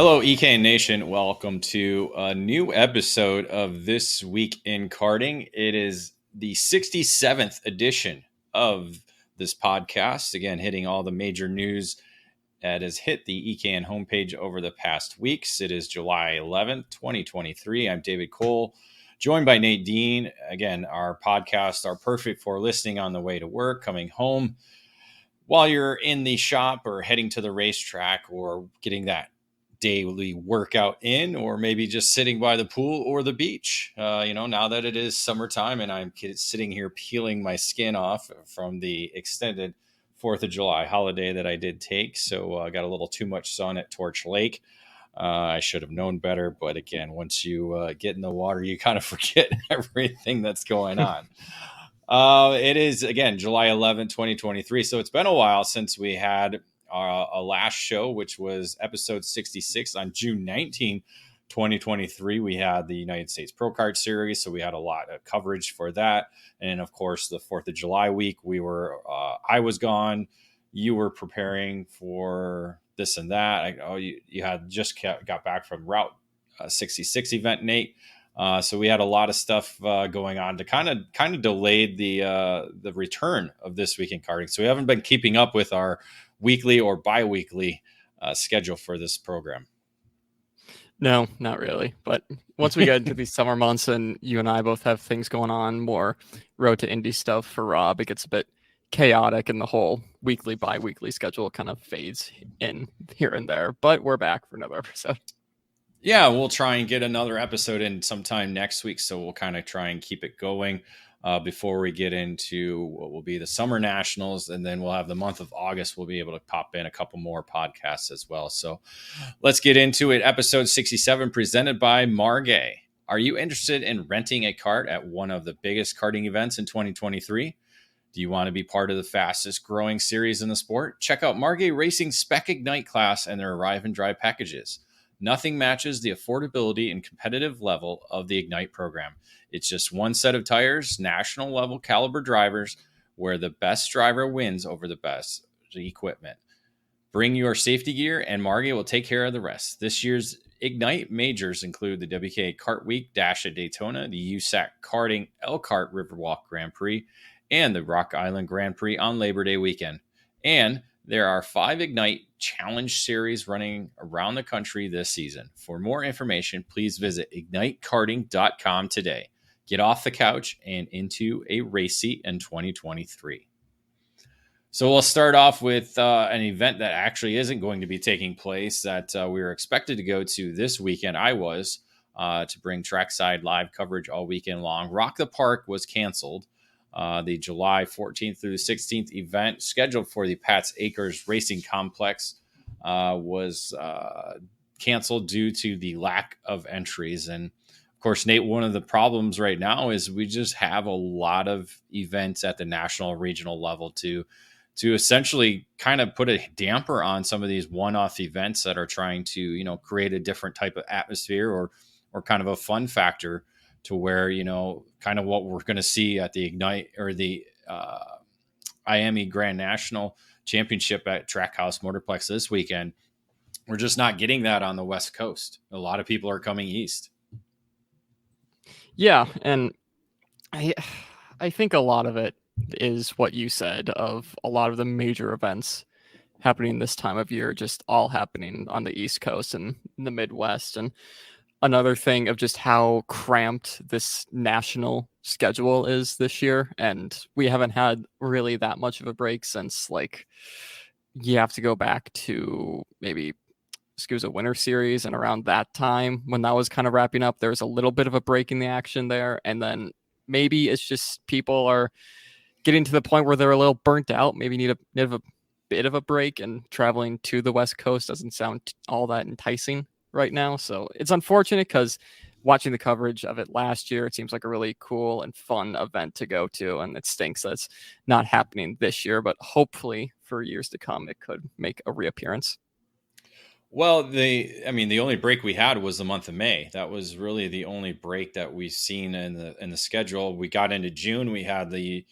Hello, EK Nation. Welcome to a new episode of This Week in Karting. It is the 67th edition of this podcast. Again, hitting all the major news that has hit the EKN homepage over the past weeks. It is July 11th, 2023. I'm David Cole, joined by Nate Dean. Again, our podcasts are perfect for listening on the way to work, coming home, while you're in the shop or heading to the racetrack or getting that daily workout in, or maybe just sitting by the pool or the beach. Now that it is summertime and I'm sitting here peeling my skin off from the extended 4th of July holiday that I did take. So I got a little too much sun at Torch Lake. I should have known better. But again, once you get in the water, you kind of forget everything that's going on. It is, again, July 11th, 2023. So it's been a while since we had a last show, which was episode 66 on June 19, 2023. We had the United States Pro Kart Series, so we had a lot of coverage for that. And of course, the 4th of July week, I was gone. You were preparing for this and that. You had just got back from Route 66 event, Nate. So we had a lot of stuff going on to kind of delayed the return of This Week in Karting. So we haven't been keeping up with our weekly or bi-weekly schedule for this program. No, not really. But once we get into these summer months and you and I both have things going on, more Road to Indy stuff for Rob, it gets a bit chaotic and the whole weekly, bi-weekly schedule kind of fades in here and there. But we're back for another episode. Yeah, we'll try and get another episode in sometime next week. So we'll kind of try and keep it going before we get into what will be the Summer Nationals. And then we'll have the month of August. We'll be able to pop in a couple more podcasts as well. So let's get into it. Episode 67 presented by Margay. Are you interested in renting a kart at one of the biggest karting events in 2023? Do you want to be part of the fastest growing series in the sport? Check out Margay Racing's Spec Ignite class and their Arrive and Drive packages. Nothing matches the affordability and competitive level of the Ignite program. It's just one set of tires, national level caliber drivers, where the best driver wins over the best equipment. Bring your safety gear and Margay will take care of the rest. This year's Ignite majors include the WK Kart Week Dash at Daytona, the USAC Karting Elkhart Riverwalk Grand Prix, and the Rock Island Grand Prix on Labor Day weekend. And there are 5 Ignite Challenge Series running around the country this season. For more information, please visit ignitekarting.com today. Get off the couch and into a race seat in 2023. So we'll start off with an event that actually isn't going to be taking place that we were expected to go to this weekend. I was to bring trackside live coverage all weekend long. Rock the Park was canceled. The July 14th through the 16th event scheduled for the Pat's Acres Racing Complex was canceled due to the lack of entries. And of course, Nate, one of the problems right now is we just have a lot of events at the national regional level to essentially kind of put a damper on some of these one-off events that are trying to, create a different type of atmosphere or kind of a fun factor to where, kind of what we're going to see at the Ignite or the IAME Grand National Championship at Trackhouse Motorplex this weekend. We're just not getting that on the West Coast. A lot of people are coming east. Yeah, and I think a lot of it is what you said, of a lot of the major events happening this time of year just all happening on the East Coast and in the Midwest. And another thing of just how cramped this national schedule is this year. And we haven't had really that much of a break since, you have to go back to maybe SCUSA Winter Series. And around that time, when that was kind of wrapping up, there was a little bit of a break in the action there. And then maybe it's just people are getting to the point where they're a little burnt out, maybe need a bit of a break, and traveling to the West Coast doesn't sound all that enticing right now. So it's unfortunate, because watching the coverage of it last year, it seems like a really cool and fun event to go to, and it stinks that it's not happening this year, but hopefully for years to come it could make a reappearance. Well, the only break we had was the month of May. That was really the only break that we've seen in the schedule. We got into June. We had the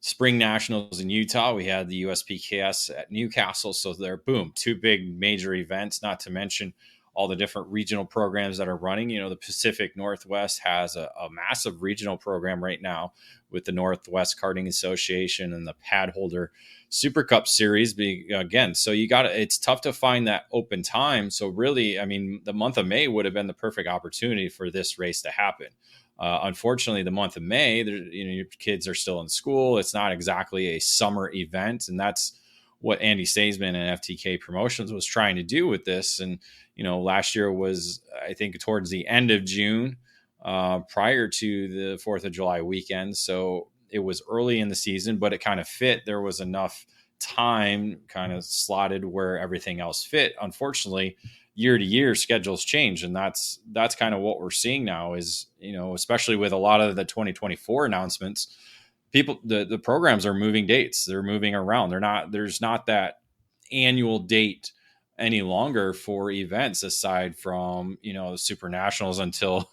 Spring Nationals in Utah. We had the USPKS at Newcastle. So there, boom, 2 big major events, not to mention all the different regional programs that are running. The Pacific Northwest has a massive regional program right now with the Northwest Karting Association and the Pad Holder Super Cup Series again. So it's tough to find that open time. So really, I mean, the month of May would have been the perfect opportunity for this race to happen. Unfortunately, the month of May, your kids are still in school. It's not exactly a summer event, and that's what Andy Staisman and FTK Promotions was trying to do with this. And last year was, I think, towards the end of June, prior to the 4th of July weekend. So it was early in the season, but it kind of fit. There was enough time kind of slotted where everything else fit. Unfortunately, year to year schedules change, and that's kind of what we're seeing now is, especially with a lot of the 2024 announcements, the programs are moving dates. They're moving around. There's not that annual date any longer for events aside from, the Super Nationals until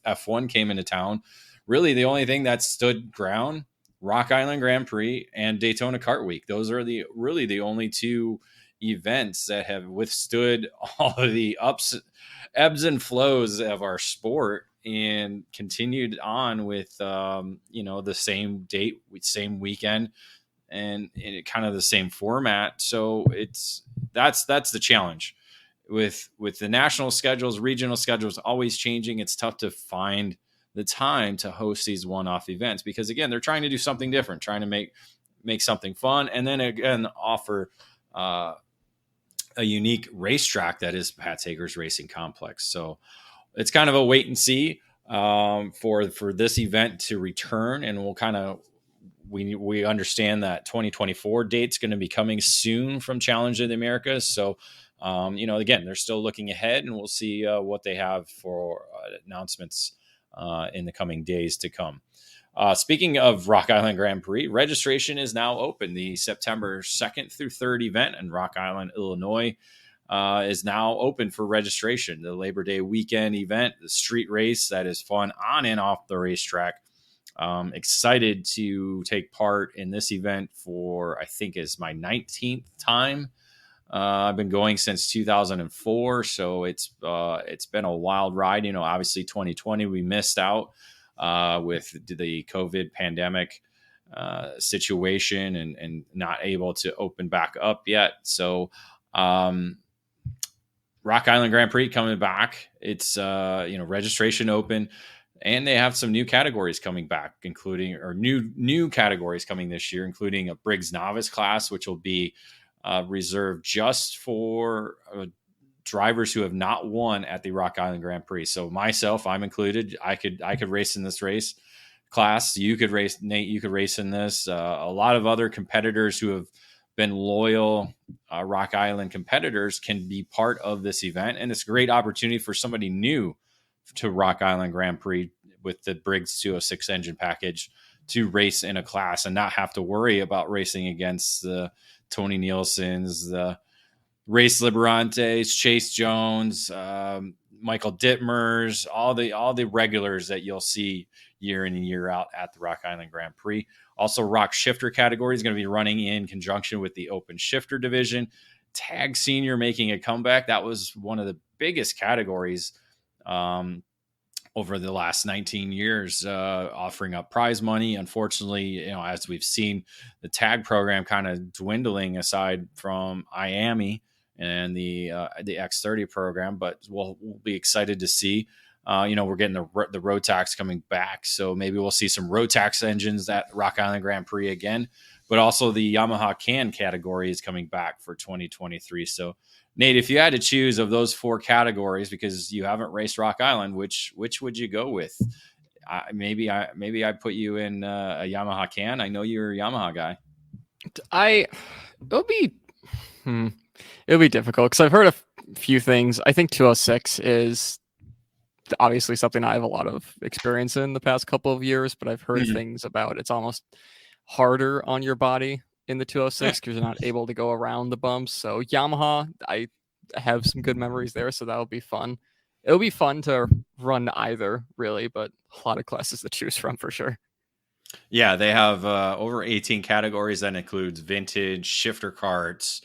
F1 came into town. Really, the only thing that stood ground, Rock Island Grand Prix and Daytona Kart Week. Those are really the only two events that have withstood all of the ebbs and flows of our sport and continued on with the same date, same weekend, and kind of the same format. So that's the challenge with the national schedules. Regional schedules always changing. It's tough to find the time to host these one-off events because, again, they're trying to do something different, trying to make something fun, and then again offer a unique racetrack that is Pat Hager's Racing Complex. So it's kind of a wait and see for this event to return, and we'll kind of we understand that 2024 date's going to be coming soon from Challenge of the Americas. So again, they're still looking ahead, and we'll see what they have for announcements in the coming days to come. Speaking of Rock Island Grand Prix, registration is now open. The September 2nd through 3rd event in Rock Island, Illinois, is now open for registration. The Labor Day weekend event, the street race that is fun on and off the racetrack. Excited to take part in this event for, I think, is my 19th time. I've been going since 2004, so it's been a wild ride. Obviously 2020 we missed out with the COVID pandemic situation and not able to open back up yet. So Rock Island Grand Prix coming back. It's registration open. And they have some new categories coming back, including new categories coming this year, including a Briggs Novice class, which will be reserved just for drivers who have not won at the Rock Island Grand Prix. So myself, I'm included. I could race in this race class. You could race, Nate. You could race in this. A lot of other competitors who have been loyal Rock Island competitors can be part of this event, and it's a great opportunity for somebody new to Rock Island Grand Prix with the Briggs 206 engine package to race in a class and not have to worry about racing against the Tony Nielsen's, the Race Liberantes, Chase Jones, Michael Dittmers, all the regulars that you'll see year in and year out at the Rock Island Grand Prix. Also, Rock Shifter category is going to be running in conjunction with the Open Shifter division. Tag Senior making a comeback. That was one of the biggest categories over the last 19 years, offering up prize money. Unfortunately, as we've seen, the tag program kind of dwindling aside from Miami and the X30 program, but we'll be excited to see. We're getting the Rotax coming back, so maybe we'll see some Rotax engines at Rock Island Grand Prix again. But also the Yamaha Can category is coming back for 2023. So, Nate, if you had to choose of those four categories, because you haven't raced Rock Island, which would you go with? Maybe I put you in a Yamaha Can. I know you're a Yamaha guy. It'll be difficult because I've heard a few things. I think 206 is obviously something I have a lot of experience in the past couple of years, but I've heard things about it's almost harder on your body in the 206 because you're not able to go around the bumps. So Yamaha, I have some good memories there, so that'll be fun. It'll be fun to run either, really, but a lot of classes to choose from for sure. Yeah, they have over 18 categories. That includes vintage, shifter carts,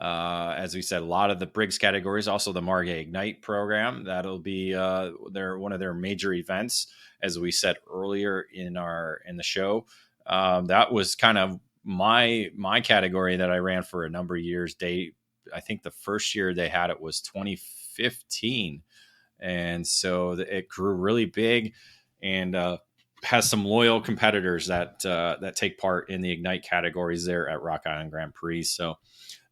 As we said, a lot of the Briggs categories, also the Margay Ignite program, that'll be one of their major events. As we said earlier in the show, that was kind of my category that I ran for a number of years. I think the first year they had it was 2015, and so it grew really big, and has some loyal competitors that take part in the Ignite categories there at Rock Island Grand Prix. So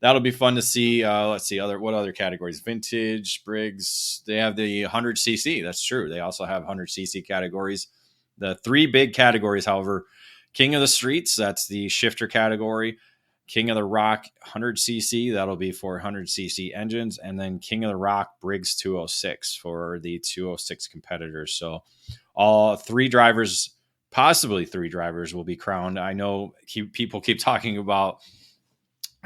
that'll be fun to see. Let's see what other categories. Vintage, Briggs. They have the 100cc. That's true. They also have 100cc categories. The three big categories, however, King of the Streets, that's the shifter category. King of the Rock 100cc, that'll be for 100cc engines. And then King of the Rock Briggs 206 for the 206 competitors. So all possibly three drivers will be crowned. I know people keep talking about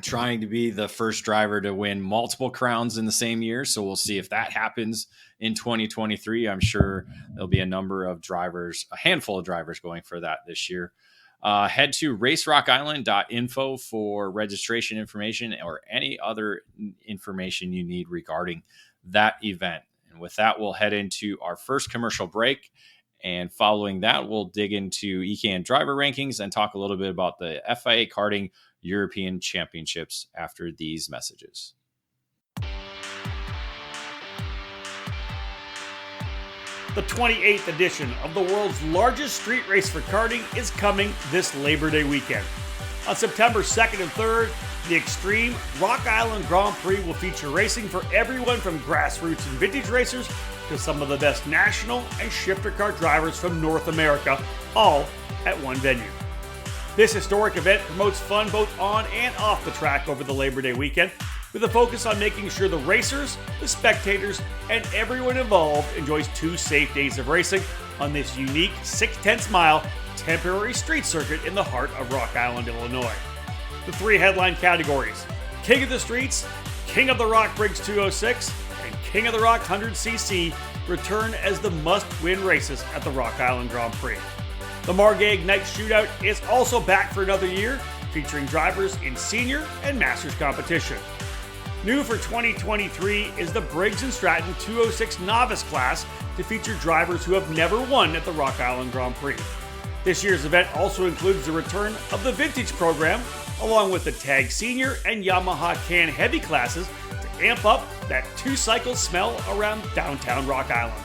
trying to be the first driver to win multiple crowns in the same year. So we'll see if that happens in 2023. I'm sure there'll be a handful of drivers going for that this year. Head to racerockisland.info for registration information or any other information you need regarding that event. And with that, we'll head into our first commercial break. And following that, we'll dig into EKN driver rankings and talk a little bit about the FIA Karting European Championships after these messages. The 28th edition of the world's largest street race for karting is coming this Labor Day weekend. On September 2nd and 3rd, the Extreme Rock Island Grand Prix will feature racing for everyone from grassroots and vintage racers to some of the best national and shifter kart drivers from North America, all at one venue. This historic event promotes fun both on and off the track over the Labor Day weekend, with a focus on making sure the racers, the spectators, and everyone involved enjoys 2 safe days of racing on this unique 6/10 mile temporary street circuit in the heart of Rock Island, Illinois. The 3 headline categories, King of the Streets, King of the Rock Briggs 206, and King of the Rock 100cc, return as the must-win races at the Rock Island Grand Prix. The Margay Ignite Shootout is also back for another year, featuring drivers in senior and masters competition. New for 2023 is the Briggs & Stratton 206 Novice class to feature drivers who have never won at the Rock Island Grand Prix. This year's event also includes the return of the Vintage program, along with the Tag Senior and Yamaha Can Heavy classes to amp up that 2-cycle smell around downtown Rock Island.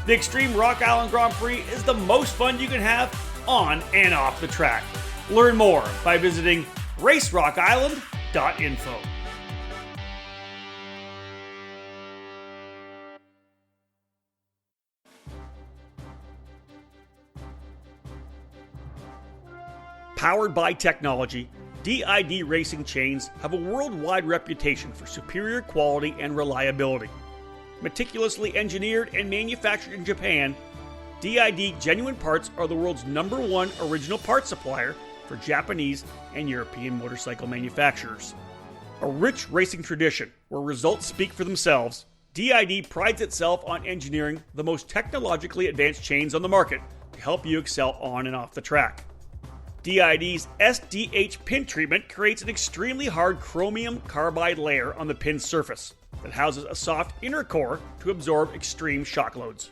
The Extreme Rock Island Grand Prix is the most fun you can have on and off the track. Learn more by visiting racerockisland.info. Powered by technology, DID racing chains have a worldwide reputation for superior quality and reliability. Meticulously engineered and manufactured in Japan, DID genuine parts are the world's #1 original parts supplier for Japanese and European motorcycle manufacturers. A rich racing tradition where results speak for themselves, DID prides itself on engineering the most technologically advanced chains on the market to help you excel on and off the track. DID's SDH pin treatment creates an extremely hard chromium carbide layer on the pin surface that houses a soft inner core to absorb extreme shock loads.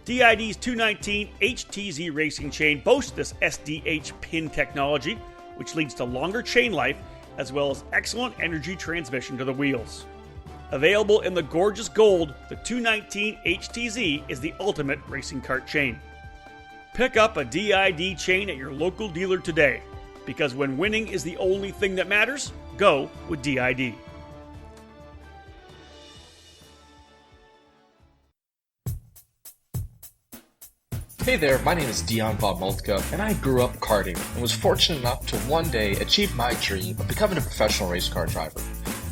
DID's 219 HTZ racing chain boasts this SDH pin technology, which leads to longer chain life as well as excellent energy transmission to the wheels. Available in the gorgeous gold, the 219 HTZ is the ultimate racing kart chain. Pick up a DID chain at your local dealer today, because when winning is the only thing that matters, go with DID. Hey there, my name is Dion Von Moltke, and I grew up karting and was fortunate enough to one day achieve my dream of becoming a professional race car driver.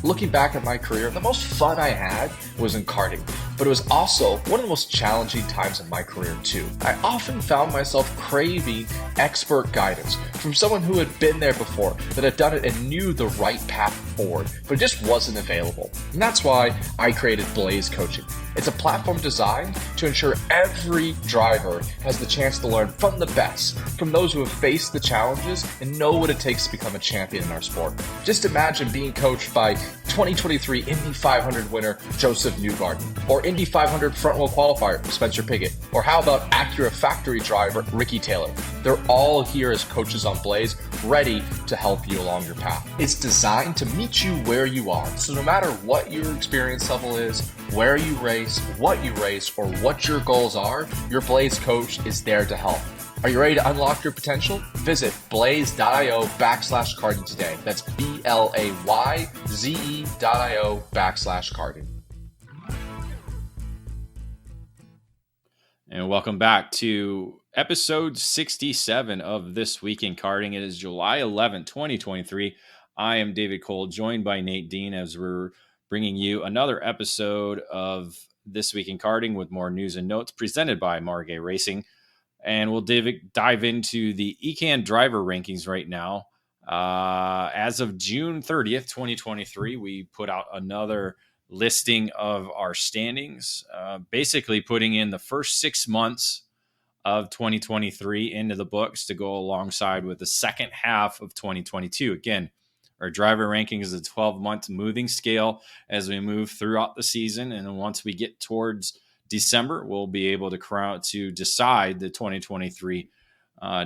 Looking back at my career, the most fun I had was in karting, but it was also one of the most challenging times in my career too. I often found myself craving expert guidance from someone who had been there before, that had done it and knew the right path forward, but it just wasn't available. And that's why I created Blaze Coaching. It's a platform designed to ensure every driver has the chance to learn from the best, from those who have faced the challenges and know what it takes to become a champion in our sport. Just imagine being coached by 2023 Indy 500 winner Joseph Newgarden, or Indy 500 front wheel qualifier Spencer Pigot, or how about Acura factory driver Ricky Taylor. They're all here as coaches on Blaze, ready to help you along your path. It's designed to meet you where you are, so no matter what your experience level is, where you race, what you race, or what your goals are, your Blaze coach is there to help. Are you ready to unlock your potential? Visit blaze.io/karting today. That's BLAYZE.io/karting. And welcome back to episode 67 of This Week in Karting. It is July 11, 2023. I am David Cole, joined by Nate Dean, as we're bringing you another episode of This Week in Karting with more news and notes presented by Margay Racing. And we'll dive into the ECAN driver rankings right now. As of June 30th, 2023, we put out another listing of our standings, basically putting in the first 6 months of 2023 into the books to go alongside with the second half of 2022. Again, our driver ranking is a 12-month moving scale as we move throughout the season. And then once we get towards December, we'll be able to decide the 2023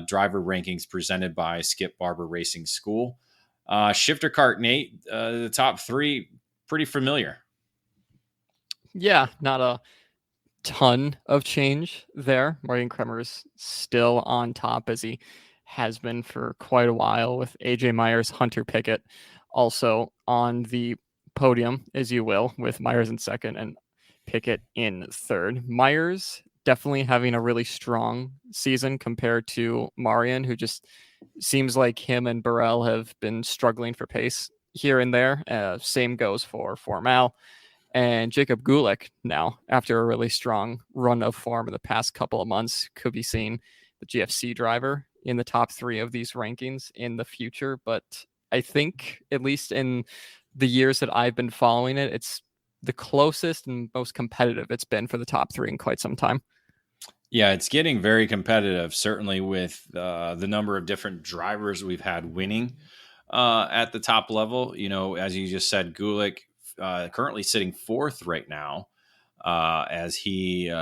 driver rankings presented by Skip Barber Racing School. Shifter Kart, Nate, the top three, pretty familiar. Yeah, not a ton of change there. Morgan Kremer's still on top, as he has been for quite a while, with AJ Myers, Hunter Pickett also on the podium, as you will, with Myers in second and Pickett in third. Myers definitely having a really strong season compared to Marian, who just seems like him and Burrell have been struggling for pace here and there. Same goes for Formal. And Jacob Gulick now, after a really strong run of form in the past couple of months, could be seeing the GFC driver in the top three of these rankings in the future. But I think, at least in the years that I've been following it, it's the closest and most competitive it's been for the top three in quite some time. Yeah, it's getting very competitive, certainly with the number of different drivers we've had winning at the top level. You know, as you just said, Gulick currently sitting fourth right now, as he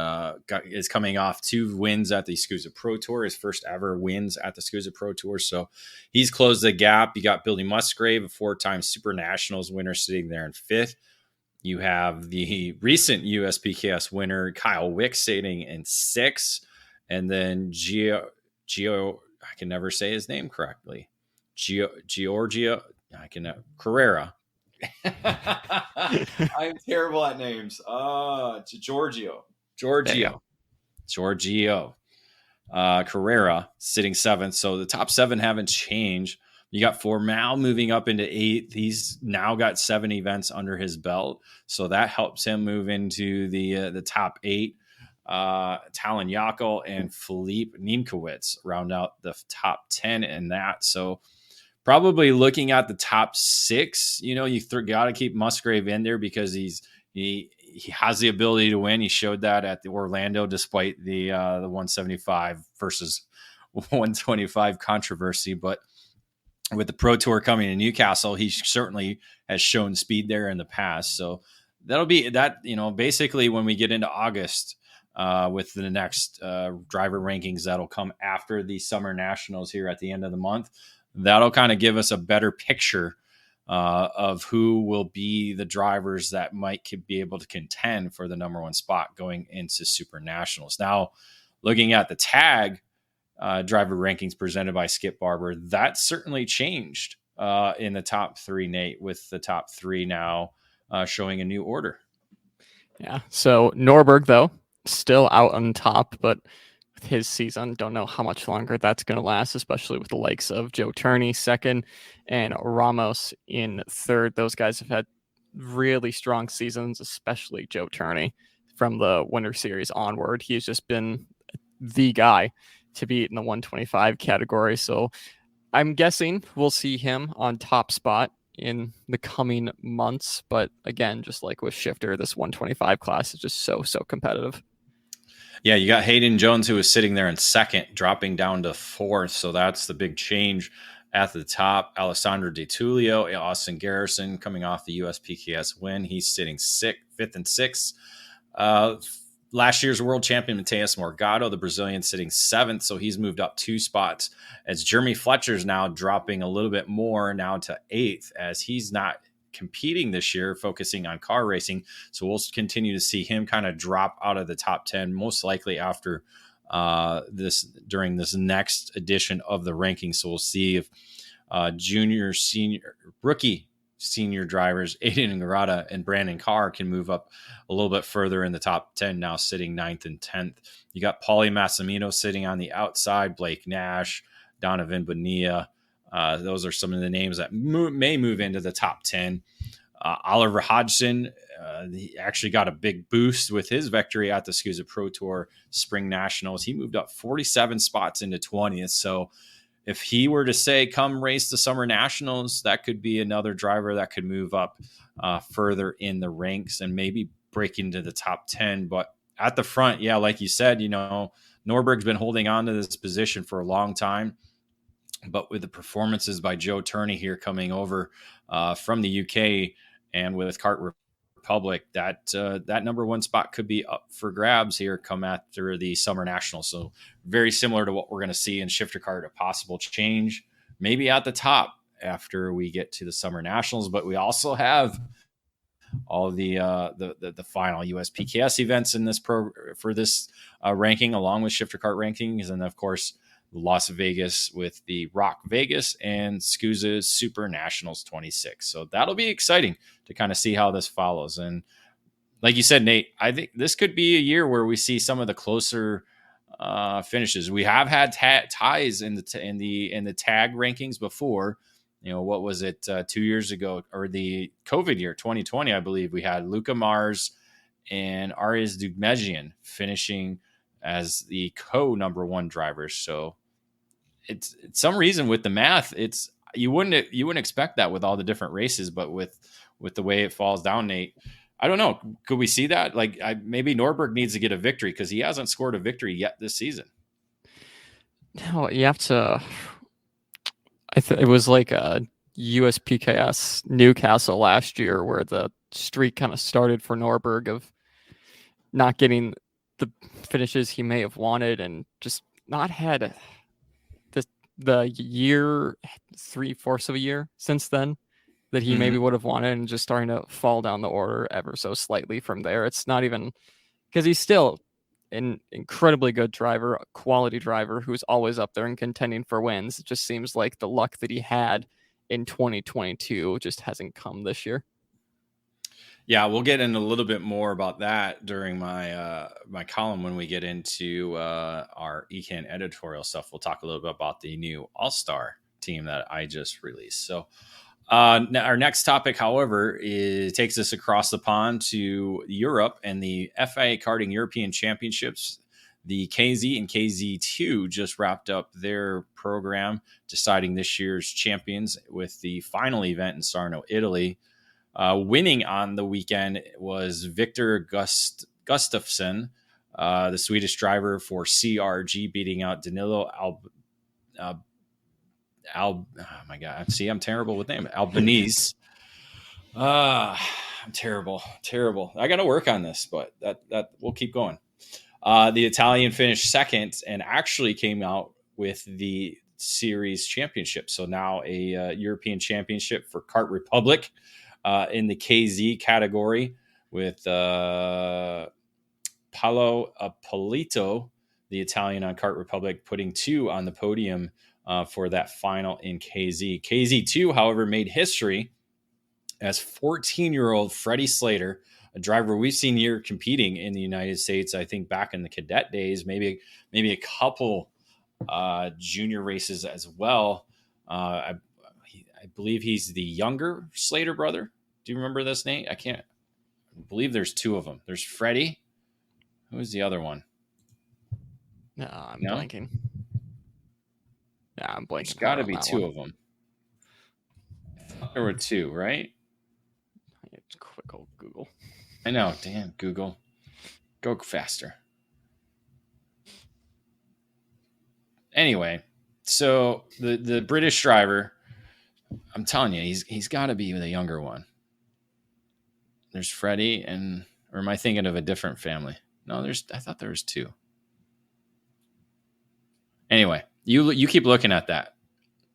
is coming off 2 wins at the SCUSA Pro Tour, his first ever wins at the SCUSA Pro Tour. So he's closed the gap. You got Billy Musgrave, a 4-time Super Nationals winner, sitting there in fifth. You have the recent USPKS winner, Kyle Wick, sitting in sixth. And then Gio, I can never say his name correctly. Carrera. I'm terrible at names. Giorgio Carrera sitting seventh. So the top 7 haven't changed. You got Formal moving up into 8th. He's now got 7 events under his belt, so that helps him move into the top 8. Talon Yakel and Philippe Niemkowitz round out the top 10 in that. So probably looking at the top 6, you know, you got to keep Musgrave in there because he has the ability to win. He showed that at the Orlando, despite the 175 versus 125 controversy. But with the Pro Tour coming to Newcastle, he certainly has shown speed there in the past. So that'll be that, you know, basically when we get into August with the next driver rankings that'll come after the Summer Nationals here at the end of the month, that'll kind of give us a better picture of who will be the drivers that might be able to contend for the number 1 spot going into Super Nationals. Now, looking at the tag driver rankings presented by Skip Barber, that certainly changed in the top 3, Nate, with the top 3 now showing a new order. Yeah. So Norberg, though, still out on top, but with his season, don't know how much longer that's going to last, especially with the likes of Joe Turney second and Ramos in third. Those guys have had really strong seasons, especially Joe Turney. from the Winter Series onward. He's just been the guy to beat in the 125 category. So I'm guessing we'll see him on top spot in the coming months. But again, just like with Shifter, this 125 class is just so competitive. Yeah, you got Hayden Jones, who was sitting there in second, dropping down to fourth. So that's the big change at the top. Alessandro De Tullio, Austin Garrison coming off the USPKS win. He's sitting fifth and sixth. Last year's world champion, Mateus Morgado, the Brazilian, sitting seventh. So he's moved up 2 spots, as Jeremy Fletcher's now dropping a little bit more now to eighth, as he's not competing this year, focusing on car racing. So we'll continue to see him kind of drop out of the top 10, most likely after during this next edition of the rankings. So we'll see if junior, senior, rookie, senior drivers Aiden Ingrata and Brandon Carr can move up a little bit further in the top 10, now sitting 9th and 10th. You got Paulie Massimino sitting on the outside, Blake Nash, Donovan Bonilla. Those are some of the names that may move into the top 10. Oliver Hodgson, he actually got a big boost with his victory at the SCUSA Pro Tour Spring Nationals. He moved up 47 spots into 20th. So if he were to say, come race the Summer Nationals, that could be another driver that could move up further in the ranks and maybe break into the top 10. But at the front, yeah, like you said, Norberg's been holding on to this position for a long time. But with the performances by Joe Turney here coming over from the UK and with Kart Republic, that number 1 spot could be up for grabs here come after the Summer Nationals. So very similar to what we're going to see in Shifter Kart, a possible change maybe at the top after we get to the Summer Nationals. But we also have all the final USPKS events in this for this ranking, along with Shifter Kart rankings, and of course Las Vegas with the Rock Vegas and SCUSA Super Nationals 26. So that'll be exciting to kind of see how this follows. And like you said, Nate, I think this could be a year where we see some of the closer finishes. We have had ties in the tag rankings before. What was it 2 years ago, or the COVID year 2020? I believe we had Luca Mars and Arias Dugmejian finishing as the number 1 drivers. So it's some reason with the math, you wouldn't expect that with all the different races, but with the way it falls down, Nate, I don't know. Could we see that? Maybe Norberg needs to get a victory because he hasn't scored a victory yet this season. No, you have to. It was like a USPKS Newcastle last year where the streak kind of started for Norberg of not getting the finishes he may have wanted and just not had the year 3/4 of a year since then that he maybe would have wanted, and just starting to fall down the order ever so slightly from there. It's not even because he's still an incredibly good driver, a quality driver who's always up there and contending for wins. It just seems like the luck that he had in 2022 just hasn't come this year. Yeah, we'll get into a little bit more about that during my my column when we get into our ECAN editorial stuff. We'll talk a little bit about the new All-Star team that I just released. So our next topic, however, takes us across the pond to Europe and the FIA Karting European Championships. The KZ and KZ2 just wrapped up their program, deciding this year's champions with the final event in Sarno, Italy. Winning on the weekend was Victor Gustafsson, the Swedish driver for CRG, beating out Danilo oh my God. See, I'm terrible with names. Albanese. I'm terrible. I got to work on this, but that we'll keep going. The Italian finished second and actually came out with the series championship. So now a European championship for Kart Republic in the KZ category with Paolo Appolito, the Italian on Kart Republic, putting 2 on the podium for that final in KZ. KZ2, however, made history as 14-year-old Freddie Slater, a driver we've seen here competing in the United States, I think back in the cadet days, maybe a couple junior races as well. I believe he's the younger Slater brother. Do you remember this, Nate? I believe there's 2 of them. There's Freddie, Who was the other one? No, I'm No? blanking. Yeah, I'm blanking. There's got to hard on be that two one. of them. There were two, right? It's quick old Google. I know. Damn, Google. Go faster. Anyway, so the British driver, I'm telling you, he's got to be the younger one. There's Freddie or am I thinking of a different family? No, I thought there was two. Anyway, you keep looking at that.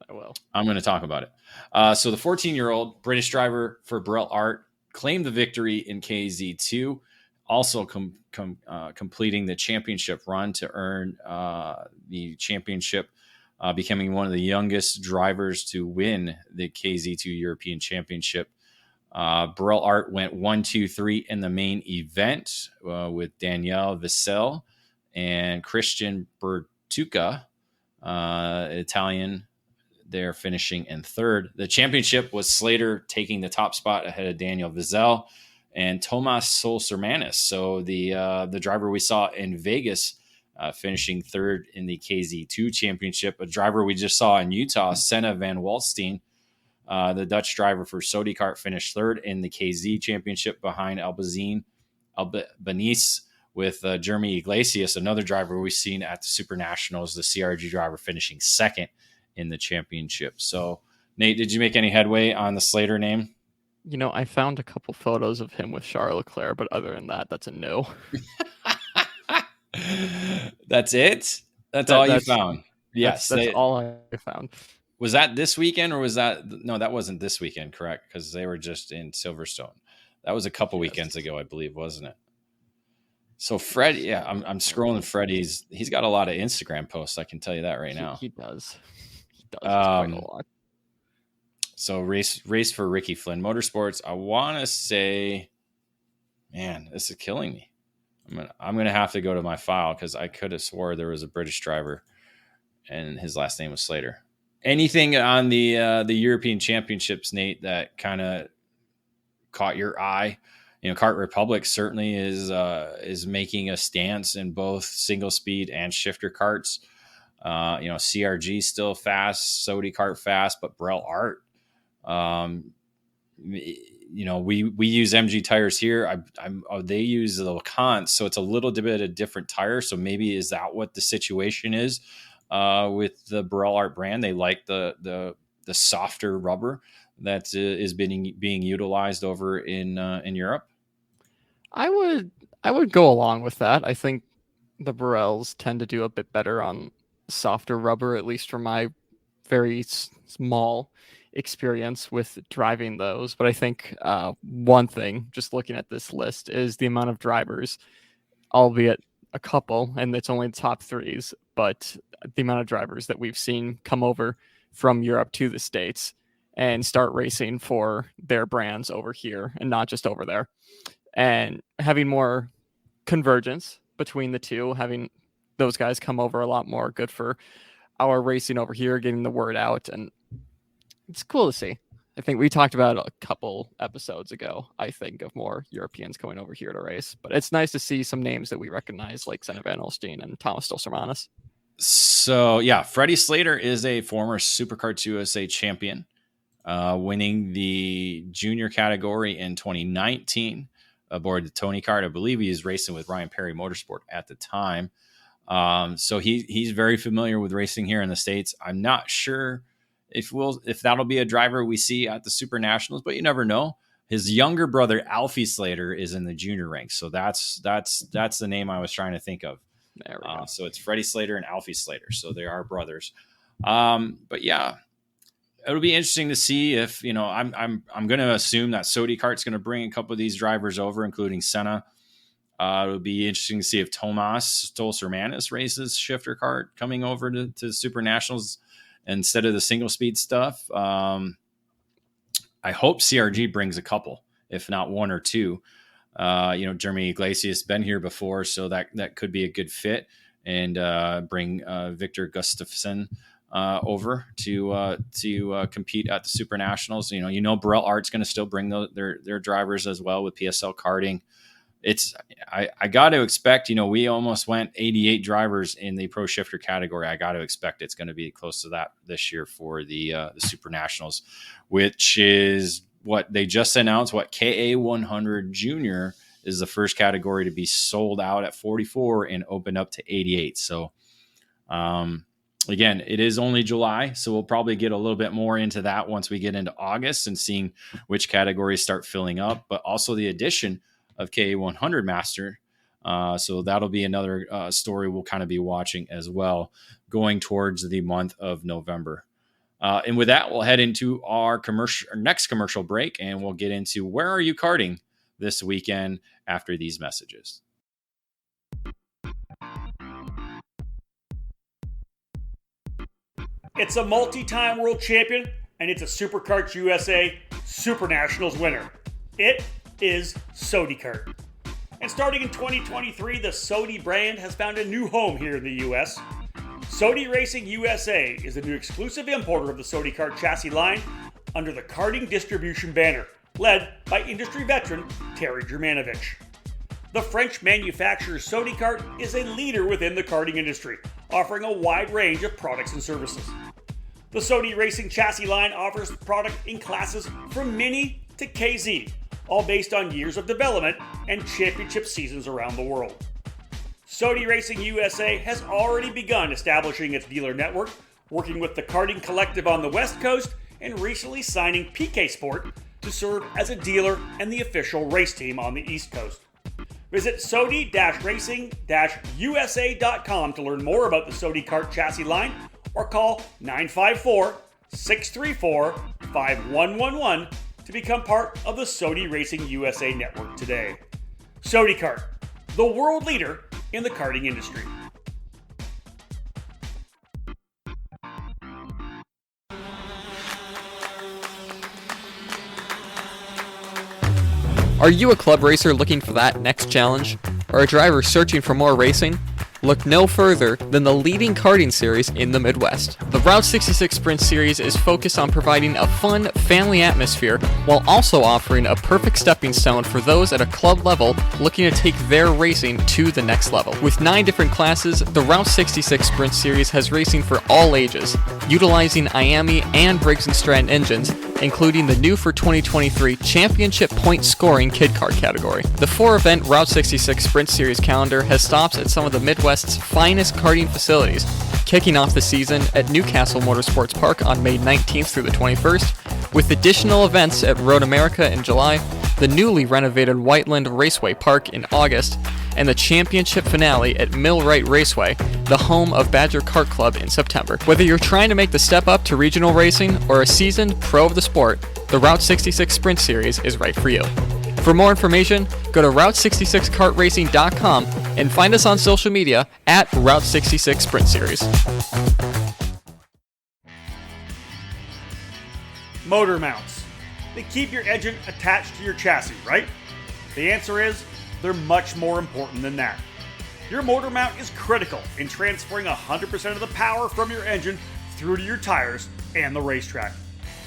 I will. I'm going to talk about it. So the 14-year-old British driver for Burrell Art claimed the victory in KZ2, also completing the championship run to earn the championship, becoming one of the youngest drivers to win the KZ2 European Championship. Burrell Art went 1-2-3 in the main event with Danielle Vissel and Christian Bertucca, Italian. They're finishing in third. The championship was Slater taking the top spot ahead of Daniel Vissel and Tomas Solsermanis. So the driver we saw in Vegas finishing third in the KZ2 championship. A driver we just saw in Utah, Senna van Walstein, the Dutch driver for Sodi Kart, finished third in the KZ championship behind Albanese with Jeremy Iglesias, another driver we've seen at the Super Nationals, the CRG driver, finishing second in the championship. So, Nate, did you make any headway on the Slater name? You know, I found a couple photos of him with Charles Leclerc, but other than that, that's a no. That's it? That's all you found? Yes. That's all I found. Was that this weekend or was that... No, that wasn't this weekend, correct? Because they were just in Silverstone. That was a couple weekends ago, I believe, wasn't it? So Fred, yeah, I'm scrolling Freddie's. He's got a lot of Instagram posts. I can tell you that right now. He does. He does quite a lot. So race for Ricky Flynn Motorsports. I want to say, man, this is killing me. I'm gonna have to go to my file because I could have swore there was a British driver, and his last name was Slater. Anything on the European Championships, Nate, that kind of caught your eye? You know, Kart Republic certainly is making a stance in both single speed and shifter karts. You know, CRG still fast, Sodi Kart fast, but Burrell Art. You know, we use MG tires here. They use the LeConte, so it's a little bit of different tire. So maybe is that what the situation is with the Burrell Art brand? They like the softer rubber that is being utilized over in Europe. I would go along with that. I think the Burrells tend to do a bit better on softer rubber, at least from my very small experience with driving those. But I think one thing, just looking at this list, is the amount of drivers, albeit a couple, and it's only the top threes, but the amount of drivers that we've seen come over from Europe to the States and start racing for their brands over here and not just over there. And having more convergence between the two, having those guys come over a lot more, good for our racing over here, getting the word out. And it's cool to see. I think we talked about a couple episodes ago, I think, of more Europeans coming over here to race. But it's nice to see some names that we recognize, like Senna van Olstein and Thomas Stolsermanis. So, yeah, Freddie Slater is a former Supercars USA champion, winning the junior category in 2019 aboard the Tony Kart. I believe he was racing with Ryan Perry Motorsport at the time. So he's very familiar with racing here in the States. I'm not sure if that'll be a driver we see at the Super Nationals, but you never know. His younger brother Alfie Slater is in the junior ranks, so that's the name I was trying to think of. There we go. So it's Freddie Slater and Alfie Slater, so they are brothers. But yeah, it'll be interesting to see if, you know, I'm going to assume that Sodi Kart's going to bring a couple of these drivers over, including Senna. It'll be interesting to see if Tomas Stolsermanis races shifter kart coming over to Super Nationals instead of the single speed stuff. I hope CRG brings a couple, if not one or two. You know, Jeremy Iglesias been here before, so that could be a good fit, and bring Victor Gustafsson over to compete at the Super Nationals. You know, Burrell Art's going to still bring their drivers as well with PSL Karting. I got to expect, we almost went 88 drivers in the pro shifter category. I got to expect it's going to be close to that this year for the Super Nationals, which is what they just announced. What KA100 Junior is the first category to be sold out at 44 and opened up to 88. So, again, it is only July, so we'll probably get a little bit more into that once we get into August and seeing which categories start filling up, but also the addition of KA100 Master. So that'll be another story we'll kind of be watching as well going towards the month of November. And with that, we'll head into our next commercial break, and we'll get into where are you karting this weekend after these messages. It's a multi-time world champion, and it's a SuperKarts USA Super Nationals winner. It is Sodi Kart. And starting in 2023, the Sodi brand has found a new home here in the US. Sodi Racing USA is the new exclusive importer of the Sodi Kart chassis line under the karting distribution banner, led by industry veteran Terry Germanovich. The French manufacturer Sodi Kart is a leader within the karting industry, offering a wide range of products and services. The Sodi Racing chassis line offers product in classes from Mini to KZ, all based on years of development and championship seasons around the world. Sodi Racing USA has already begun establishing its dealer network, working with the Karting Collective on the West Coast and recently signing PK Sport to serve as a dealer and the official race team on the East Coast. Visit Sodi-Racing-USA.com to learn more about the Sodi Kart chassis line or call 954-634-5111 to become part of the Sodi Racing USA network today. Sodi Kart, the world leader in the karting industry. Are you a club racer looking for that next challenge? Or a driver searching for more racing? Look no further than the leading karting series in the Midwest. The Route 66 Sprint Series is focused on providing a fun, family atmosphere while also offering a perfect stepping stone for those at a club level looking to take their racing to the next level. With 9 different classes, the Route 66 Sprint Series has racing for all ages, utilizing IAME and Briggs & Stratton engines, including the new for 2023 Championship Point Scoring Kid Kart category. The 4-event Route 66 Sprint Series calendar has stops at some of the Midwest's finest karting facilities, kicking off the season at Newcastle Motorsports Park on May 19th through the 21st, with additional events at Road America in July, the newly renovated Whiteland Raceway Park in August, and the championship finale at Millwright Raceway, the home of Badger Kart Club, in September. Whether you're trying to make the step up to regional racing or a seasoned pro of the sport, the Route 66 Sprint Series is right for you. For more information, go to Route66kartracing.com and find us on social media at Route 66 Sprint Series. Motor mounts. They keep your engine attached to your chassis, right? The answer is, they're much more important than that. Your motor mount is critical in transferring 100% of the power from your engine through to your tires and the racetrack.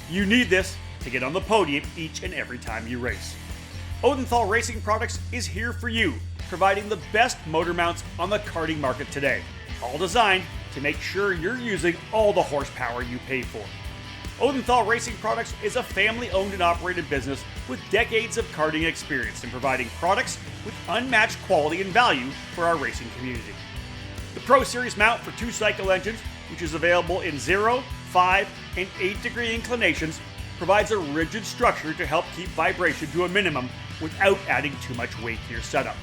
You need this to get on the podium each and every time you race. Odenthal Racing Products is here for you, providing the best motor mounts on the karting market today, all designed to make sure you're using all the horsepower you pay for. Odenthal Racing Products is a family-owned and operated business with decades of karting experience in providing products with unmatched quality and value for our racing community. The Pro Series mount for 2-cycle engines, which is available in 0, 5, and 8-degree inclinations, provides a rigid structure to help keep vibration to a minimum without adding too much weight to your setup.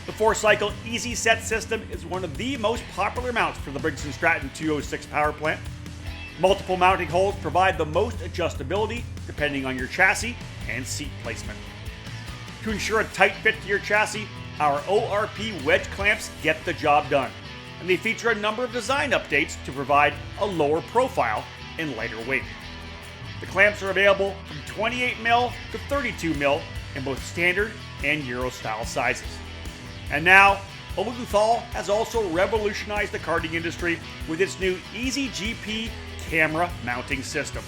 The 4-cycle Easy Set system is one of the most popular mounts for the Briggs & Stratton 206 power plant. Multiple mounting holes provide the most adjustability depending on your chassis and seat placement. To ensure a tight fit to your chassis, our ORP wedge clamps get the job done, and they feature a number of design updates to provide a lower profile and lighter weight. The clamps are available from 28mm to 32mm in both standard and Euro style sizes. And now, Odenthal has also revolutionized the karting industry with its new Easy GP camera mounting system.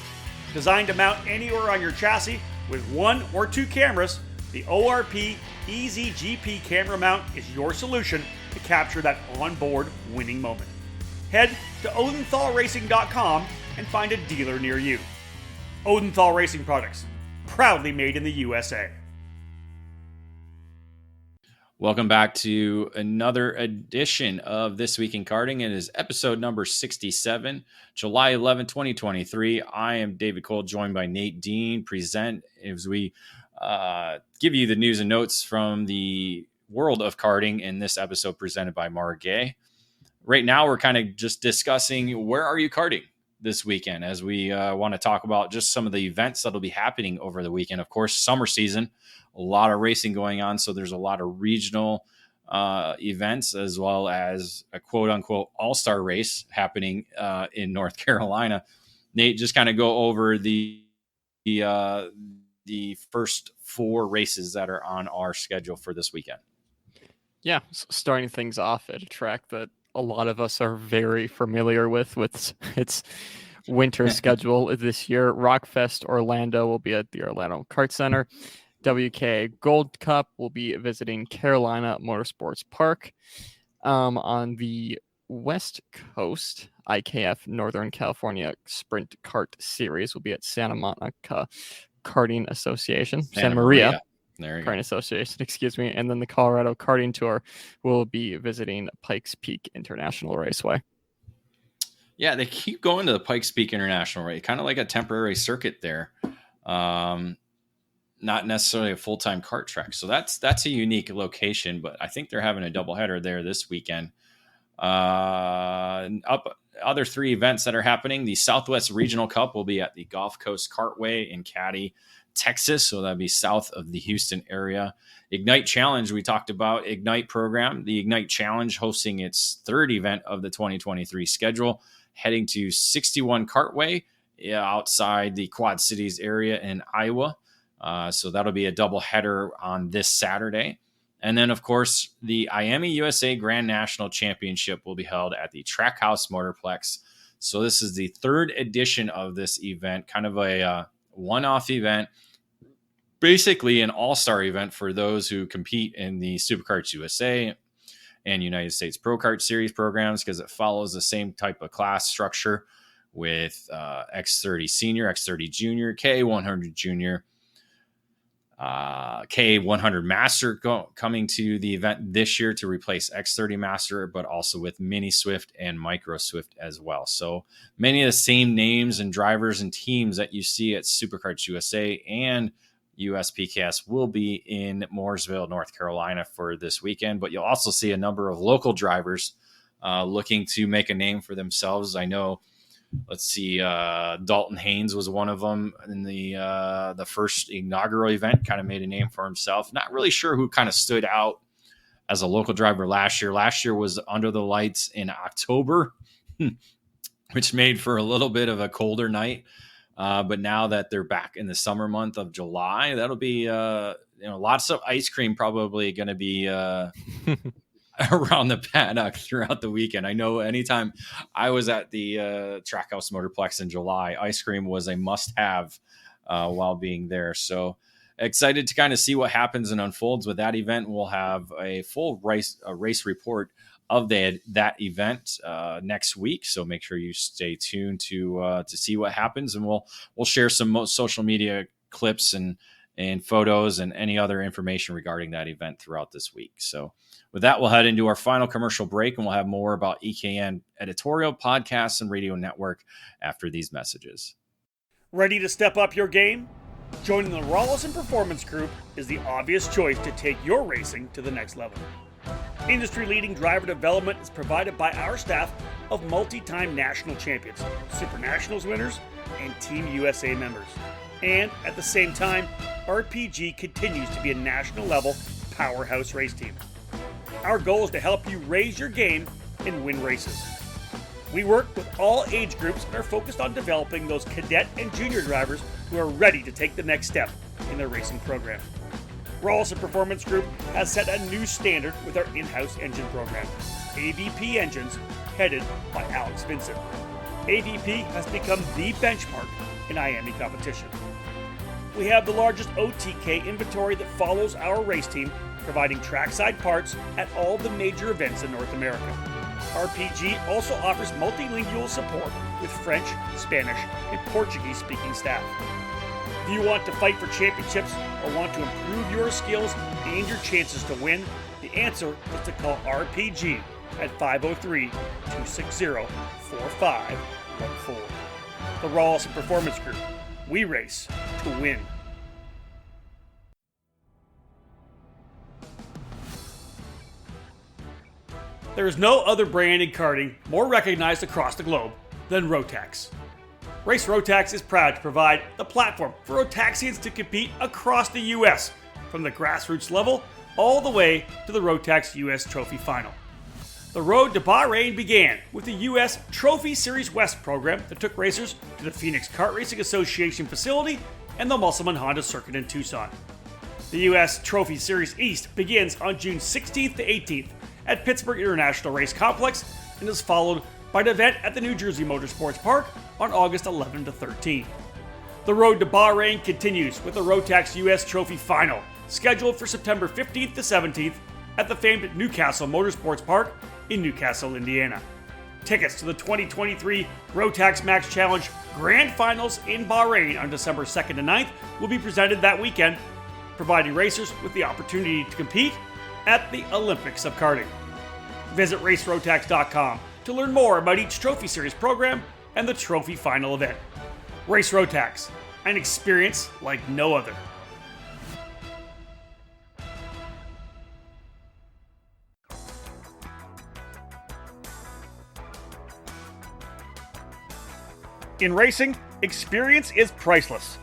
Designed to mount anywhere on your chassis with 1 or 2 cameras, the ORP EasyGP camera mount is your solution to capture that onboard winning moment. Head to odenthalracing.com and find a dealer near you. Odenthal Racing Products, proudly made in the USA. Welcome back to another edition of This Week in Karting. It is episode number 67, July 11, 2023. I am David Cole, joined by Nate Dean, present as we give you the news and notes from the world of karting in this episode presented by Margay. Right now, we're kind of just discussing where are you karting this weekend as we want to talk about just some of the events that'll be happening over the weekend. Of course, summer season, a lot of racing going on. So there's a lot of regional events as well as a quote unquote all-star race happening in North Carolina. Nate, just kind of go over the first four races that are on our schedule for this weekend. Yeah, starting things off at a track that a lot of us are very familiar with its winter schedule this year. Rockfest Orlando will be at the Orlando Kart Center. WK Gold Cup will be visiting Carolina Motorsports Park. On the West Coast, IKF Northern California Sprint Kart Series will be at Santa Monica Karting Association. Santa Maria. There you Karting go. Association, excuse me. And then the Colorado Karting Tour will be visiting Pikes Peak International Raceway. Yeah, they keep going to the Pikes Peak International Race, kind of like a temporary circuit there. Not necessarily a full-time kart track. So that's a unique location, but I think they're having a doubleheader there this weekend. Other three events that are happening. The Southwest Regional Cup will be at the Gulf Coast Kartway in Katy, Texas. So that'd be south of the Houston area. Ignite Challenge, we talked about Ignite program. The Ignite Challenge hosting its third event of the 2023 schedule, heading to 61 Kartway outside the Quad Cities area in Iowa. So that'll be a double header on this Saturday. And then, of course, the IAME USA Grand National Championship will be held at the Trackhouse Motorplex. So this is the third edition of this event, kind of a one-off event, basically an all-star event for those who compete in the Superkarts USA and United States Pro Kart Series programs, because it follows the same type of class structure with X30 Senior, X30 Junior, K100 Junior, K100 Master coming to the event this year to replace X30 Master, but also with Mini Swift and Micro Swift as well. So many of the same names and drivers and teams that you see at Superkarts USA and USPKS will be in Mooresville, North Carolina for this weekend, but you'll also see a number of local drivers looking to make a name for themselves. I know, let's see, Dalton Haynes was one of them in the first inaugural event, kind of made a name for himself. Not really sure who kind of stood out as a local driver last year. Last year was Under the Lights in October, which made for a little bit of a colder night. But now that they're back in the summer month of July, that'll be, lots of ice cream probably going to be around the paddock throughout the weekend. I know anytime I was at the Trackhouse Motorplex in July, ice cream was a must-have while being there. So excited to kind of see what happens and unfolds with that event. We'll have a full race report of that event next week. So make sure you stay tuned to see what happens, and we'll share some social media clips and photos and any other information regarding that event throughout this week. So with that, we'll head into our final commercial break, and we'll have more about EKN editorial, podcasts, and radio network after these messages. Ready to step up your game? Joining the Rawlison Performance Group is the obvious choice to take your racing to the next level. Industry-leading driver development is provided by our staff of multi-time national champions, Super Nationals winners, and Team USA members. And at the same time, RPG continues to be a national-level powerhouse race team. Our goal is to help you raise your game and win races. We work with all age groups and are focused on developing those cadet and junior drivers who are ready to take the next step in their racing program. Rawlison Performance Group has set a new standard with our in-house engine program, AVP Engines, headed by Alex Vincent. AVP has become the benchmark in IAME competition. we have the largest OTK inventory that follows our race team, providing trackside parts at all the major events in North America. RPG also offers multilingual support with French, Spanish, and Portuguese-speaking staff. If you want to fight for championships or want to improve your skills and your chances to win, the answer is to call RPG at 503-260-4514. The Rawlson Performance Group. We race to win. There is no other brand in karting more recognized across the globe than Rotax. Race Rotax is proud to provide the platform for Rotaxians to compete across the U.S., from the grassroots level all the way to the Rotax U.S. Trophy Final. The road to Bahrain began with the U.S. Trophy Series West program that took racers to the Phoenix Kart Racing Association facility and the Musselman Honda Circuit in Tucson. The U.S. Trophy Series East begins on June 16th to 18th at Pittsburgh International Race Complex and is followed by an event at the New Jersey Motorsports Park on August 11 to 13. The road to Bahrain continues with the Rotax U.S. Trophy Final, scheduled for September 15th to 17th at the famed Newcastle Motorsports Park in Newcastle, Indiana. Tickets to the 2023 Rotax Max Challenge Grand Finals in Bahrain on December 2nd to 9th will be presented that weekend, providing racers with the opportunity to compete at the Olympics of Karting. Visit RaceRotax.com to learn more about each Trophy Series program and the Trophy Final event. Race Rotax, an experience like no other. In racing, experience is priceless.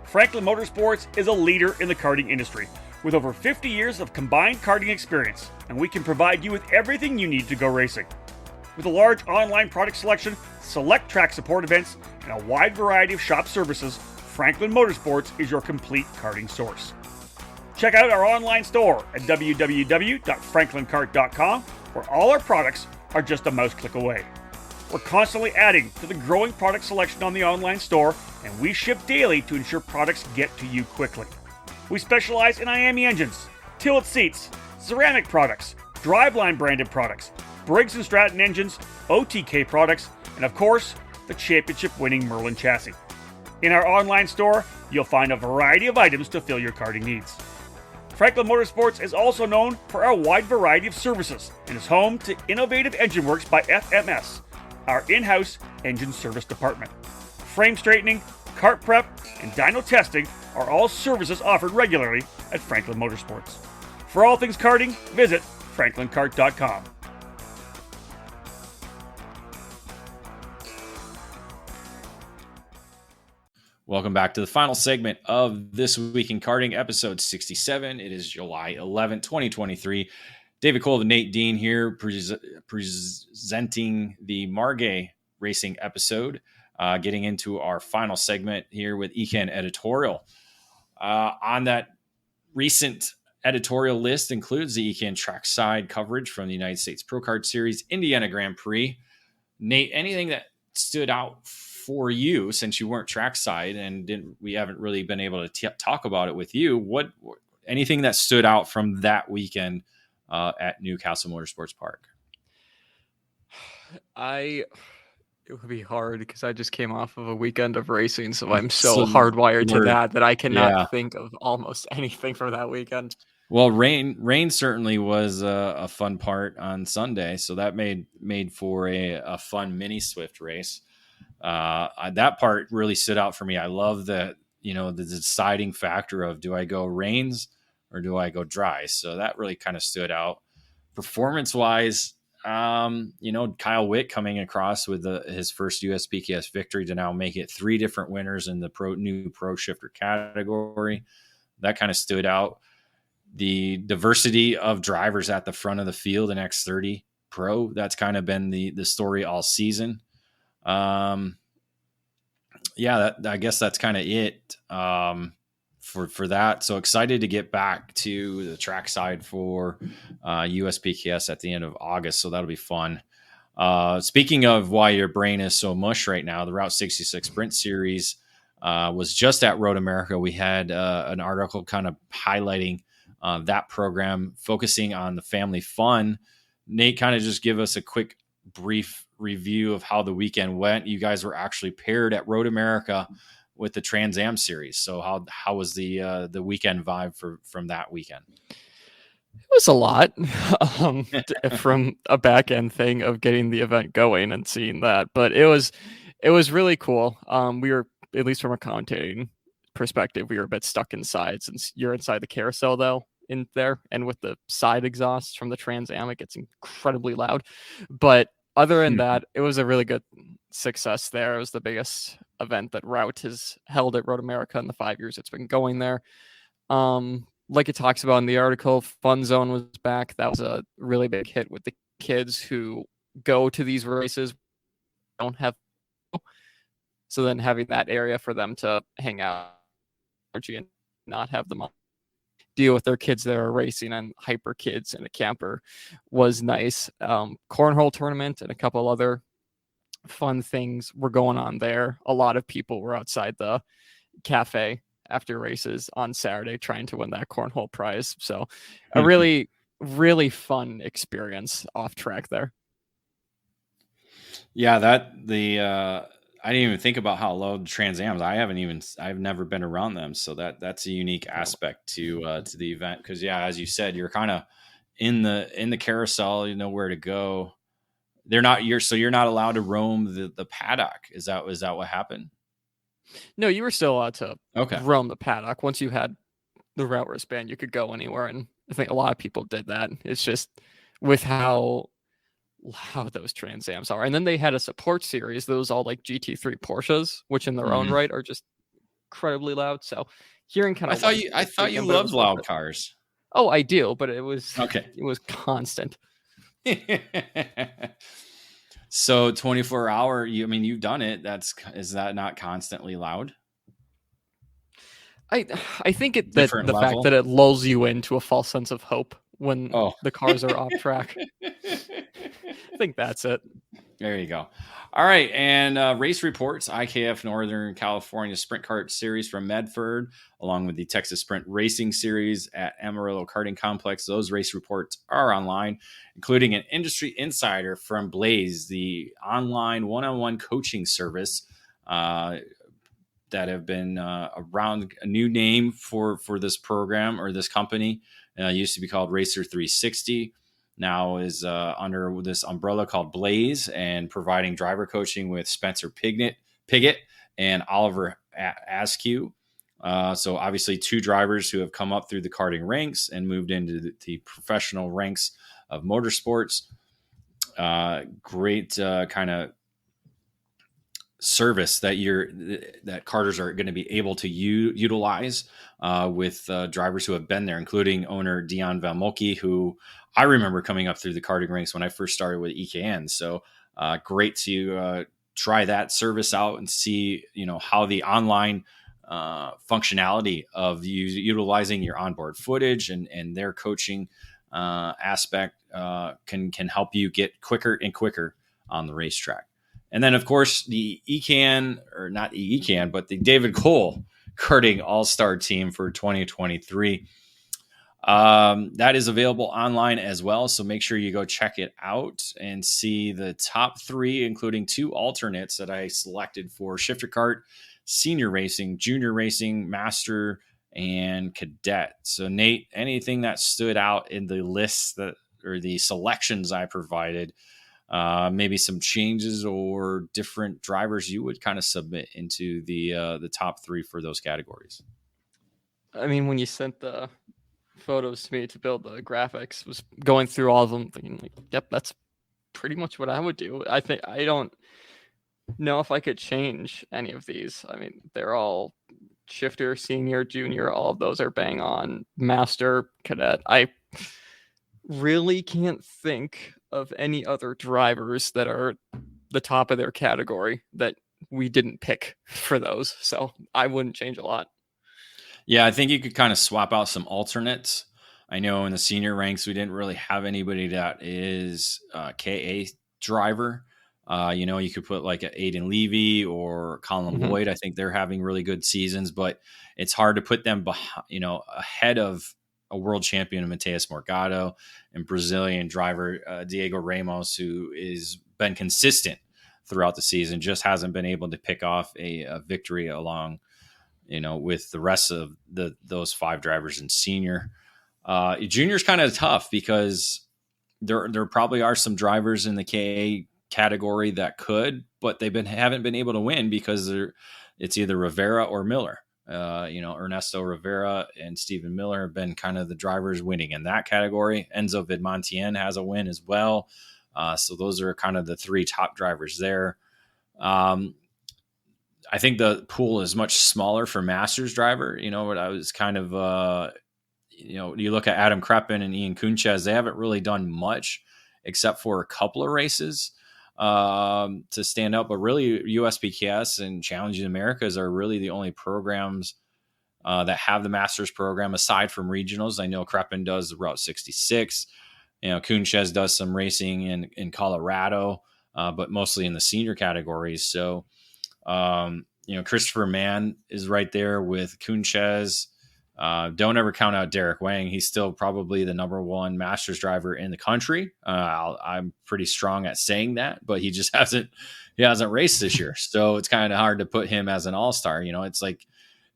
Franklin Motorsports is a leader in the karting industry with over 50 years of combined karting experience, and we can provide you with everything you need to go racing. With a large online product selection, select track support events, and a wide variety of shop services, Franklin Motorsports is your complete karting source. Check out our online store at www.franklinkart.com, where all our products are just a mouse click away. We're constantly adding to the growing product selection on the online store, and we ship daily to ensure products get to you quickly. We specialize in IAME engines, tilt seats, ceramic products, driveline branded products, Briggs & Stratton engines, OTK products, and of course, the championship-winning Merlin chassis. In our online store, you'll find a variety of items to fill your karting needs. Franklin Motorsports is also known for our wide variety of services and is home to Innovative Engine Works by FMS, our in-house engine service department. Frame straightening, kart prep, and dyno testing are all services offered regularly at Franklin Motorsports. For all things karting, visit franklinkart.com. Welcome back to the final segment of This Week in Karting, episode 67. It is July 11, 2023. David Cole and Nate Dean here presenting the Margay Racing episode, getting into our final segment here with EKN Editorial. On that recent editorial list includes the EKN trackside coverage from the United States Pro Kart Series, Indiana Grand Prix. Nate, anything that stood out for you since you weren't trackside and we haven't really been able to talk about it with you? What anything that stood out from that weekend at Newcastle Motorsports Park? It would be hard because I just came off of a weekend of racing, so I'm so hardwired to that I cannot think of almost anything from that weekend. Well, rain certainly was a fun part on Sunday, so that made for a fun mini Swift race. That part really stood out for me. I love the deciding factor of, do I go rains or do I go dry? So that really kind of stood out. Performance wise, Kyle Witt coming across with his first USPKS victory to now make it 3 different winners in the new pro shifter category. That kind of stood out. The diversity of drivers at the front of the field in X30 Pro, that's kind of been the story all season. I guess that's kind of it for that. So excited to get back to the trackside for USPKS at the end of August. So that'll be fun. Speaking of why your brain is so mush right now, the Route 66 Sprint Series was just at Road America. We had an article kind of highlighting that program, focusing on the family fun. Nate, kind of just give us a quick, brief review of how the weekend went. You guys were actually paired at Road America with the Trans Am series. So how was the weekend vibe from that weekend? It was a lot from a back end thing of getting the event going and seeing that, but it was really cool. We were, at least from a commentating perspective, we were a bit stuck inside, since you're inside the carousel though in there, and with the side exhausts from the Trans Am, it gets incredibly loud. But other than that, it was a really good success there. It was the biggest event that Route has held at Road America in the 5 years it's been going there. Like it talks about in the article, Fun Zone was back. That was a really big hit with the kids who go to these races, don't have. So then having that area for them to hang out and not have them deal with their kids that are racing and hyper kids in a camper was nice. Cornhole tournament and a couple other fun things were going on there. A lot of people were outside the cafe after races on Saturday trying to win that cornhole prize. So a really, really fun experience off track there. Yeah, I didn't even think about how low the Trans Ams. I've never been around them. So that's a unique aspect to the event. Cause yeah, as you said, you're kind of in the carousel, you know where to go. You're not allowed to roam the paddock. Is that what happened? No, you were still allowed to Okay. roam the paddock. Once you had the route wristband, you could go anywhere. And I think a lot of people did that. It's just with how loud those Trans Ams are. And then they had a support series, those all like GT3 Porsches, which in their own right are just incredibly loud. So hearing kind of I thought you loved loud cars. Oh, I do, but it was okay. It was constant. So 24-hour, you've done it. Is that not constantly loud? I think the fact that it lulls you into a false sense of hope when the cars are off track. I think that's it. There you go. All right. And race reports, IKF Northern California Sprint Kart Series from Medford, along with the Texas Sprint Racing Series at Amarillo Karting Complex. Those race reports are online, including an industry insider from Blaze, the online one-on-one coaching service that have been around. A new name for this program or this company. Used to be called Racer 360. Now is under this umbrella called Blaze, and providing driver coaching with Spencer Piggott and Oliver Askew. So obviously 2 drivers who have come up through the karting ranks and moved into the professional ranks of motorsports. Great kind of service that karters are going to be able to utilize with drivers who have been there, including owner Dion Valmolke, who I remember coming up through the karting ranks when I first started with EKN. So great to try that service out and see, how the online functionality of utilizing your onboard footage and their coaching aspect can help you get quicker and quicker on the racetrack. And then, of course, the not EKN, but the David Cole Karting All-Star Team for 2023. That is available online as well. So make sure you go check it out and see the top 3, including 2 alternates that I selected for Shifter Kart, Senior Racing, Junior Racing, Master, and Cadet. So Nate, anything that stood out in the lists or the selections I provided, maybe some changes or different drivers you would kind of submit into the top 3 for those categories? I mean, when you sent the photos to me to build the graphics, was going through all of them thinking like, yep, that's pretty much what I would do. I think I don't know if I could change any of these. I mean, they're all Shifter, Senior, Junior, all of those are bang on. Master, Cadet. I really can't think of any other drivers that are the top of their category that we didn't pick for those. So I wouldn't change a lot. Yeah, I think you could kind of swap out some alternates. I know in the senior ranks, we didn't really have anybody that is KA driver. You could put like Aiden Levy or Colin Lloyd. I think they're having really good seasons, but it's hard to put them behind, ahead of a world champion Mateus Morgado and Brazilian driver Diego Ramos, who is been consistent throughout the season, just hasn't been able to pick off a victory along, with the rest of those 5 drivers in senior. Junior's kind of tough because there probably are some drivers in the KA category that could, but haven't been able to win because it's either Rivera or Miller. Ernesto Rivera and Stephen Miller have been kind of the drivers winning in that category. Enzo Vidmontien has a win as well. So those are kind of the 3 top drivers there. I think the pool is much smaller for Masters driver. What I was kind of, you look at Adam Kreppen and Ian Kunchez, they haven't really done much except for a couple of races to stand up. But really, USPKS and Challenging Americas are really the only programs that have the Masters program aside from regionals. I know Kreppen does the Route 66. Kunchez does some racing in Colorado, but mostly in the senior categories. So, Christopher Mann is right there with Kunchez. Don't ever count out Derek Wang. He's still probably the number 1 Masters driver in the country. I'm pretty strong at saying that, but he just hasn't raced this year. So it's kind of hard to put him as an all-star. It's like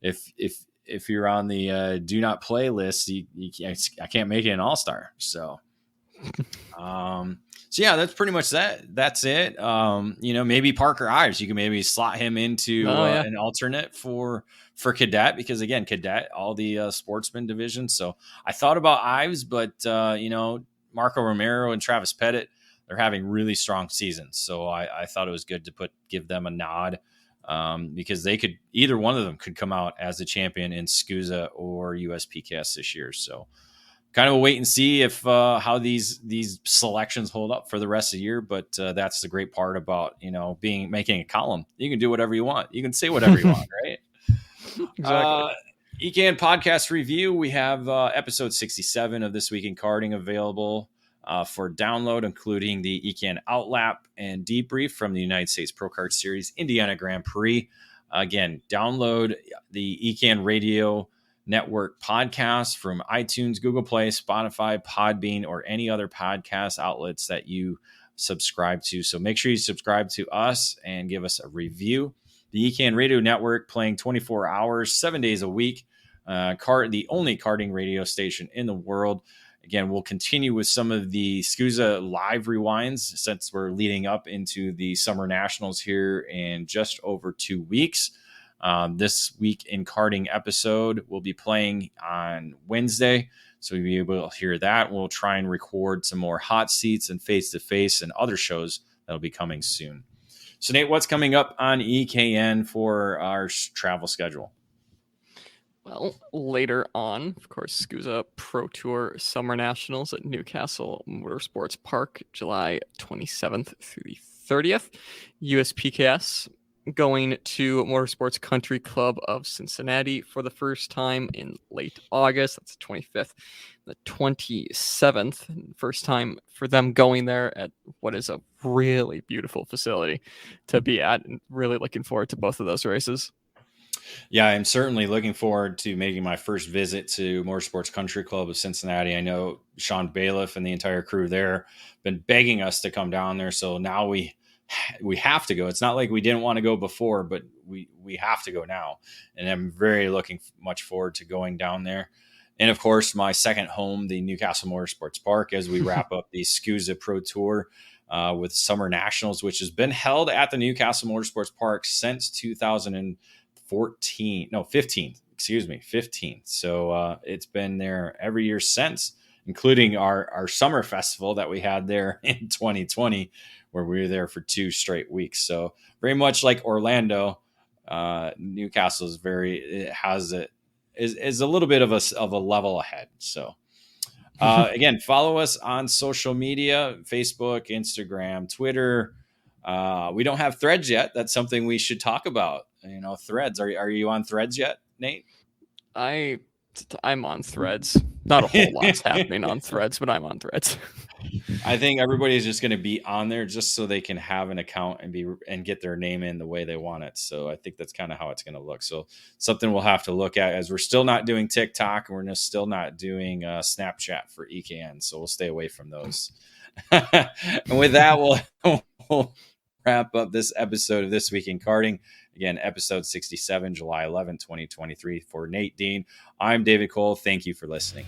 if you're on the do not play list, I can't make it an all-star. So, that's pretty much that. That's it. Maybe Parker Ives, you can maybe slot him into an alternate for cadet, because again, cadet, all the sportsman divisions. So I thought about Ives, but Marco Romero and Travis Pettit, they're having really strong seasons. So I thought it was good to give them a nod, because either one of them could come out as the champion in SCUSA or USPKS this year. So kind of a wait and see if how these selections hold up for the rest of the year. But that's the great part about making a column. You can do whatever you want. You can say whatever you want, right? Exactly. EKN podcast review. We have episode 67 of This Week in Karting available for download, including the EKN Outlap and debrief from the United States Pro Kart Series Indiana Grand Prix. Again, download the EKN Radio Network podcast from iTunes, Google Play, Spotify, Podbean, or any other podcast outlets that you subscribe to. So make sure you subscribe to us and give us a review. The EKN Radio Network, playing 24 hours, 7 days a week. The only karting radio station in the world. Again, we'll continue with some of the SCUSA live rewinds since we're leading up into the Summer Nationals here in just over 2 weeks. This Week in Karting episode will be playing on Wednesday, so you'll be able to hear that. We'll try and record some more hot seats and face-to-face and other shows that'll be coming soon. So, Nate, what's coming up on EKN for our travel schedule? Well, later on, of course, SCUSA Pro Tour Summer Nationals at Newcastle Motorsports Park, July 27th through the 30th. USPKS going to Motorsports Country Club of Cincinnati for the first time in late August. That's the 25th, the 27th. First time for them going there at what is a really beautiful facility to be at, and really looking forward to both of those races. Yeah, I'm certainly looking forward to making my first visit to Motorsports Country Club of Cincinnati. I know Sean Bailiff and the entire crew there have been begging us to come down there, so now we have to go. It's not like we didn't want to go before, but we have to go now. And I'm very looking much forward to going down there. And of course, my second home, the Newcastle Motorsports Park, as we wrap up the SCUSA Pro Tour with Summer Nationals, which has been held at the Newcastle Motorsports Park since 15. So it's been there every year since, including our summer festival that we had there in 2020, where we were there for 2 straight weeks. So very much like Orlando, Newcastle is is a little bit of a level ahead. So again, follow us on social media: Facebook, Instagram, Twitter. We don't have Threads yet. That's something we should talk about. Threads. Are you on Threads yet, Nate? I'm on Threads. Not a whole lot's happening on Threads, but I'm on Threads. I think everybody's just going to be on there just so they can have an account and get their name in the way they want it. So I think that's kind of how it's going to look. So something we'll have to look at, as we're still not doing TikTok and we're still not doing Snapchat for EKN. So we'll stay away from those. And with that, we'll wrap up this episode of This Week in Karting. Again, episode 67, July 11, 2023. For Nate Dean, I'm David Cole. Thank you for listening.